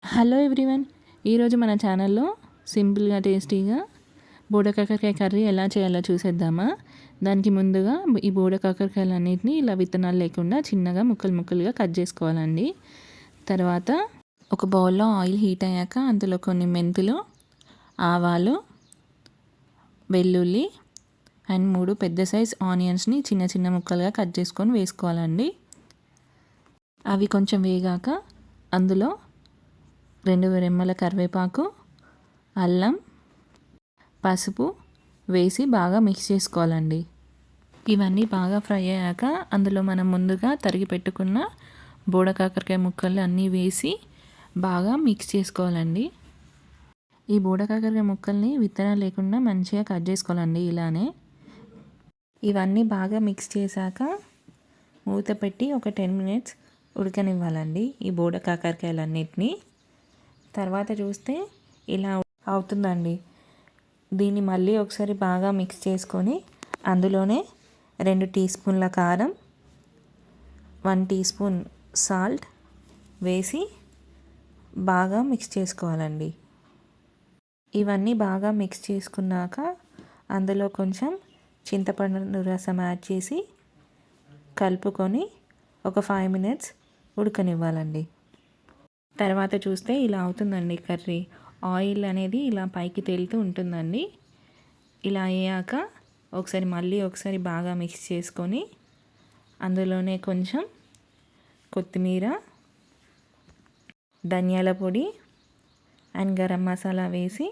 Hello everyone, ఈరోజు మన ఛానల్లో సింపుల్గా టేస్టీగా బోడకాకరకాయ కర్రీ ఎలా చేయాలో చూసేద్దామా. దానికి ముందుగా ఈ బోడకాకరకాయలన్నిటిని ఇలా విత్తనాలు లేకుండా చిన్నగా ముక్కలు ముక్కలుగా కట్ చేసుకోవాలండి. తర్వాత ఒక బౌల్లో ఆయిల్ హీట్ అయ్యాక అందులో కొన్ని మెంతులు, ఆవాలు, వెల్లుల్లి అండ్ 3 పెద్ద సైజ్ ఆనియన్స్ని చిన్న చిన్న ముక్కలుగా కట్ చేసుకొని వేసుకోవాలండి. అవి కొంచెం వేగాక అందులో 2 రెమ్మల కరివేపాకు, అల్లం, పసుపు వేసి బాగా మిక్స్ చేసుకోవాలండి. ఇవన్నీ బాగా ఫ్రై అయ్యాక అందులో మనం ముందుగా తరిగి పెట్టుకున్న బోడకాకరకాయ ముక్కలు అన్నీ వేసి బాగా మిక్స్ చేసుకోవాలండి. ఈ బోడకాకరకాయ ముక్కల్ని విత్తనాలు లేకుండా మంచిగా కట్ చేసుకోవాలండి. ఇలానే ఇవన్నీ బాగా మిక్స్ చేశాక మూత పెట్టి ఒక 10 మినిట్స్ ఉడకనివ్వాలండి ఈ బోడకాకరకాయలన్నిటినీ. తర్వాత చూస్తే ఇలా అవుతుందండి. దీన్ని మళ్ళీ ఒకసారి బాగా మిక్స్ చేసుకొని అందులోనే 2 టీ స్పూన్ల కారం, 1 టీ స్పూన్ సాల్ట్ వేసి బాగా మిక్స్ చేసుకోవాలండి. ఇవన్నీ బాగా మిక్స్ చేసుకున్నాక అందులో కొంచెం చింతపండు రసం యాడ్ చేసి కలుపుకొని ఒక 5 మినిట్స్ ఉడకనివ్వాలండి. తర్వాత చూస్తే ఇలా అవుతుందండి కర్రీ. ఆయిల్ అనేది ఇలా పైకి తేలుతూ ఉంటుందండి. ఇలా అయ్యాక మళ్ళీ ఒకసారి బాగా మిక్స్ చేసుకొని అందులోనే కొంచెం కొత్తిమీర, ధనియాల పొడి అండ్ గరం మసాలా వేసి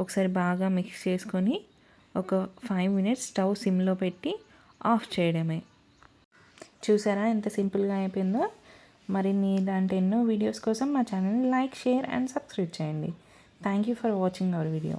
ఒకసారి బాగా మిక్స్ చేసుకొని ఒక 5 మినిట్స్ స్టవ్ సిమ్లో పెట్టి ఆఫ్ చేయడమే. చూసారా ఎంత సింపుల్గా అయిపోయిందో. మరిన్ని ఇలాంటి ఎన్నో వీడియోస్ కోసం మా ఛానల్ని లైక్, షేర్ అండ్ సబ్స్క్రైబ్ చేయండి. Thank you for watching our video.